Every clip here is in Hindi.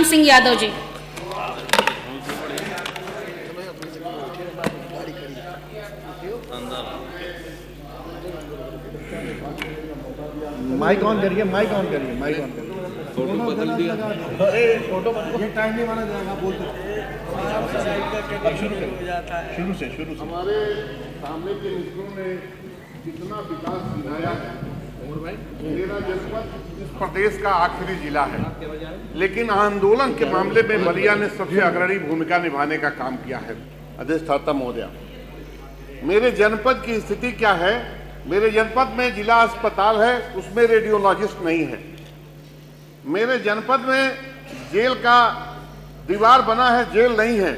सिंह यादव जी। माइक ऑन करिए, माइक ऑन करिए, माइक ऑन करिए। फोटो बदल दिया। अरे फोटो ये टाइम नहीं माना जाएगा, बोलते शुरू से हमारे सामने के मित्रों ने जितना विकास दिलाया है, मेरा जनपद इस प्रदेश का आखिरी जिला है, लेकिन आंदोलन के मामले में बलिया ने सबसे अग्रणी भूमिका निभाने का काम किया है। अधिष्ठाता महोदया, मेरे जनपद की स्थिति क्या है? मेरे जनपद में जिला अस्पताल है, उसमें रेडियोलॉजिस्ट नहीं है। मेरे जनपद में जेल का दीवार बना है, जेल नहीं है।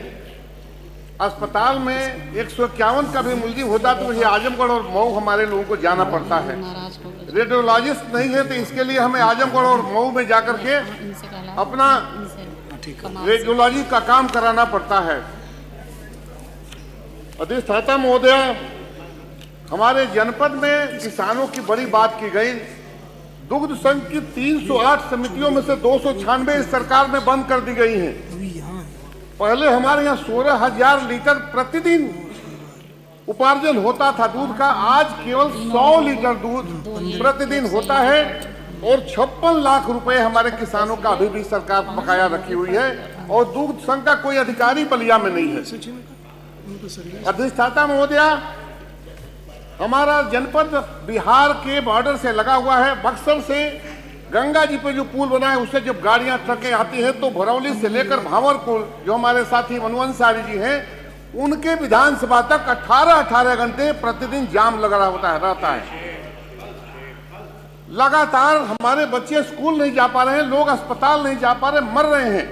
अस्पताल में 151 का भी मुलजिम होता तो मुझे आजमगढ़ और मऊ हमारे लोगों को जाना पड़ता है। रेडियोलॉजिस्ट नहीं है, तो इसके लिए हमें आजमगढ़ और मऊ में जाकर के अपना रेडियोलॉजी का काम कराना पड़ता है। अधिष्ठाता महोदया, हमारे जनपद में किसानों की बड़ी बात की गई। दुग्ध संघ की 308 समितियों में से 296 इस सरकार में बंद कर दी गई हैं। पहले हमारे यहाँ 16,000 लीटर प्रतिदिन उपार्जन होता था दूध का, आज केवल 100 लीटर दूध प्रतिदिन होता है और 56 लाख रुपए हमारे किसानों का अभी भी सरकार बकाया रखी हुई है और दुग्ध संघ का कोई अधिकारी बलिया में नहीं है। अधिष्ठाता महोदया, हमारा जनपद बिहार के बॉर्डर से लगा हुआ है। बक्सर से गंगा जी पे जो पुल बना है, उससे जब गाड़ियां ट्रकें आती हैं तो भरौली से लेकर भावरपुर, जो हमारे साथी मनवंसारी जी हैं, उनके विधानसभा तक 18-18 घंटे प्रतिदिन जाम लगा रहता है। लगातार हमारे बच्चे स्कूल नहीं जा पा रहे हैं, लोग अस्पताल नहीं जा पा रहे, मर रहे हैं।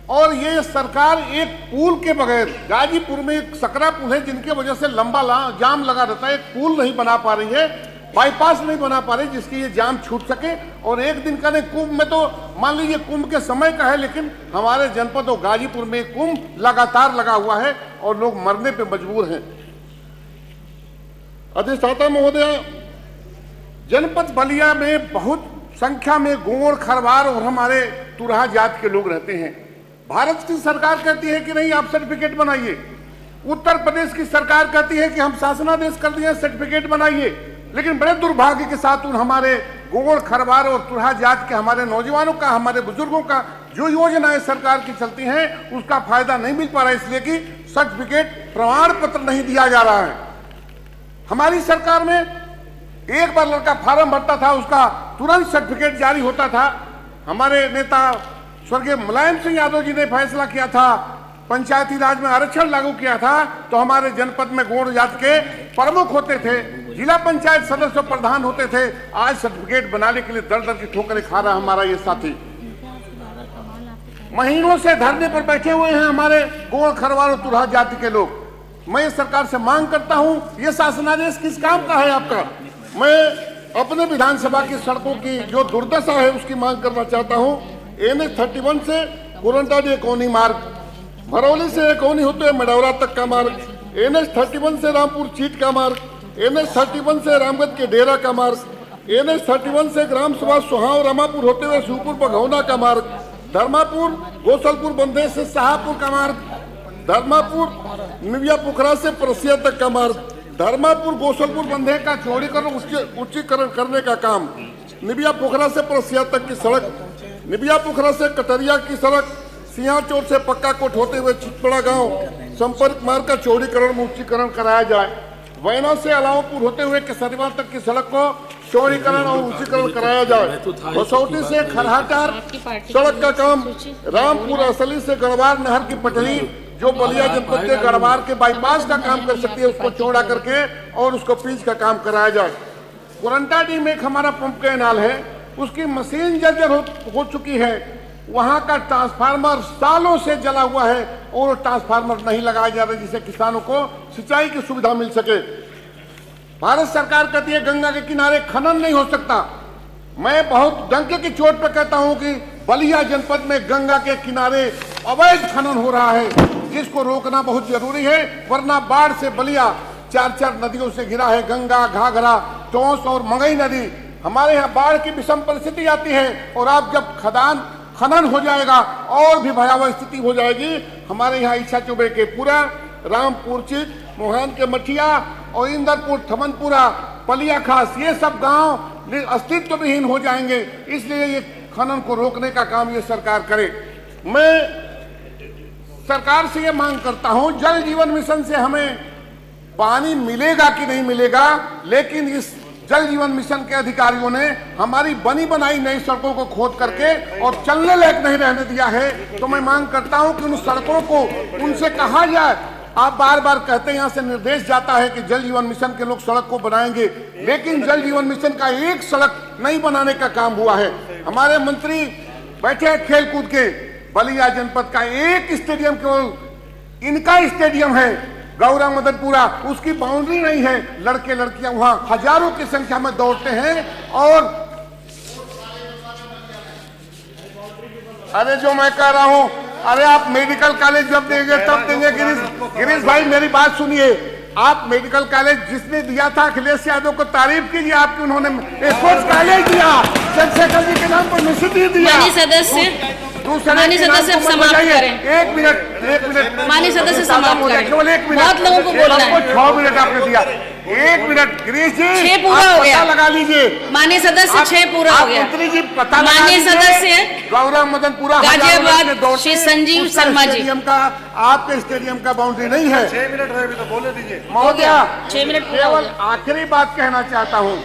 और ये सरकार एक पुल के बगैर, गाजीपुर में एक सकरा पुल है जिनके वजह से लंबा जाम लगा रहता है, एक पुल नहीं बना पा रही है, बाईपास नहीं बना पा रही जिसकी ये जाम छूट सके। और एक दिन का नहीं, कुंभ में तो मान लीजिए कुंभ के समय का है, लेकिन हमारे जनपद और गाजीपुर में कुंभ लगातार लगा हुआ है और लोग मरने पे मजबूर हैं। अधिष्ठाता महोदया, जनपद बलिया में बहुत संख्या में गोंड, खरवार और हमारे तुरहा जात के लोग रहते हैं। भारत की सरकार कहती है कि नहीं आप सर्टिफिकेट बनाइए, उत्तर प्रदेश की सरकार कहती है कि हम शासनादेश कर दिए सर्टिफिकेट बनाइए, लेकिन बड़े दुर्भाग्य के साथ उन हमारे गोंड, खरवार और तुरहा जात के हमारे नौजवानों का, हमारे बुजुर्गों का जो योजनाएं सरकार की चलती हैं उसका फायदा नहीं मिल पा रहा है, इसलिए कि सर्टिफिकेट, प्रमाण पत्र नहीं दिया जा रहा है। हमारी सरकार में एक बार लड़का फार्म भरता था, उसका तुरंत सर्टिफिकेट जारी होता था। हमारे नेता स्वर्गीय मुलायम सिंह यादव जी ने फैसला किया था, पंचायती राज में आरक्षण लागू किया था, तो हमारे जनपद में गोंड जात के प्रमुख होते थे, जिला पंचायत सदस्य प्रधान होते थे। आज सर्टिफिकेट बनाने के लिए दर दर की ठोकरें खा रहा हमारा ये साथी। महीनों से धरने पर बैठे हुए हैं हमारे गोंड, खरवार और तुरहा जाति के लोग। मैं सरकार से मांग करता हूं, ये शासनादेश किस काम का है आपका? मैं अपने विधानसभा की सड़कों की जो दुर्दशा है उसकी मांग करना चाहता हूं। NH 31 से कुरंटाडी एकौनी मार्ग, भरौली से एकौनी होते हुए मडौरा तक का मार्ग, NH 31 से रामपुर चीट का मार्ग, NH 31 से रामगढ़ के डेरा का मार्ग, NH 31 से ग्राम सभा सुहाव रामापुर होते हुए शिवपुर बघौना का मार्ग, धर्मापुर गोसलपुर बंदे से शाहपुर का मार्ग, धर्मापुर निविया पोखरा से परसिया तक का मार्ग, धर्मापुर गोसलपुर बंधे का चौड़ीकरण उच्चीकरण करने का काम, निविया पोखरा से परसिया तक की सड़क, निबिया पोखरा से कटरिया की सड़क, सिंहाचोर से पक्का कोट होते हुए चितपड़ा गांव संपर्क मार्ग का चौड़ीकरण उच्चीकरण कराया जाए। वैना से अलावपुर होते हुए केसरिया तक की सड़क को चौड़ीकरण और उच्चीकरण कराया जाए। बसौटी से खरहाटार सड़क का काम, रामपुर असली से गढ़वार नहर की पटरी जो बलिया जनपद के गढ़वार के बाईपास का काम कर सकती है, उसको चौड़ा करके और उसको पीच का काम कराया जाए। कुरंटाडी में एक हमारा पंप कैनाल है, उसकी मशीन जर्जर हो चुकी है, वहां का ट्रांसफार्मर सालों से जला हुआ है और ट्रांसफार्मर नहीं लगाया जा रहा जिससे किसानों को सिंचाई की सुविधा मिल सके। भारत सरकार कहती है गंगा के किनारे खनन नहीं हो सकता। मैं बहुत डंके की चोट पर कहता हूं कि बलिया जनपद में गंगा के किनारे अवैध खनन हो रहा है, जिसको रोकना बहुत जरूरी है, वरना बाढ़ से बलिया 4 नदियों से घिरा है, गंगा, घाघरा, टोंस और मंगई नदी। हमारे यहाँ बाढ़ की विषम परिस्थिति आती है और आप जब खदान खनन हो जाएगा और भी भयावह स्थिति हो जाएगी। हमारे यहाँ इच्छा चुबे के पूरा, रामपुर चित, मोहन के मठिया और इंदरपुर, थमनपुरा, पलिया खास, ये सब गांव अस्तित्व विहीन हो जाएंगे। इसलिए ये खनन को रोकने का काम ये सरकार करे। मैं सरकार से ये मांग करता हूं, जल जीवन मिशन से हमें पानी मिलेगा कि नहीं मिलेगा, लेकिन इस जल जीवन मिशन के अधिकारियों ने हमारी बनी बनाई नई सड़कों को खोद करके और चलने लायक नहीं रहने दिया है। तो मैं मांग करता हूं कि उन सड़कों को उनसे कहा जाए। आप बार बार कहते हैं, यहाँ से निर्देश जाता है कि जल जीवन मिशन के लोग सड़क को बनाएंगे, लेकिन जल जीवन मिशन का एक सड़क नहीं बनाने का काम हुआ है। हमारे मंत्री बैठे हैं खेल कूद के, बलिया जनपद का एक स्टेडियम केवल इनका स्टेडियम है, गौरा मदनपुरा, उसकी बाउंड्री नहीं है। लड़के लड़कियां वहां हजारों की संख्या में दौड़ते हैं। और अरे जो मैं कह रहा हूं, अरे आप मेडिकल कॉलेज जब देंगे तब देंगे। गिरीश भाई मेरी बात सुनिए, आप मेडिकल कॉलेज जिसने दिया था अखिलेश यादव को तारीफ कीजिए, आपकी उन्होंने स्पोर्ट्स कॉलेज दिया, चंद्रशेखर जी के नाम पर निश्चित दिया। माननीय सदस्य समाप्त करें। एक मिनट माननीय सदस्य समाप्त करें। केवल 1 मिनट, बहुत लोगों को बोलना है। 6 मिनट आपने दिया। 1 मिनट गिरीश जी, 6 पूरा हो गया, लगा लीजिए। माननीय सदस्य 6 पूरा हो गया। मंत्री जी पता लगा माननीय सदस्य गौरव मदनपुरा गाजियाबाद श्री संजीव शर्मा जी, स्टेडियम का, आपके स्टेडियम का बाउंड्री नहीं है। 6 मिनट रहे भी तो बोले दीजिए। महोदया 6 मिनट पूरा हो केवल गया। आखिरी बात कहना चाहता हूँ।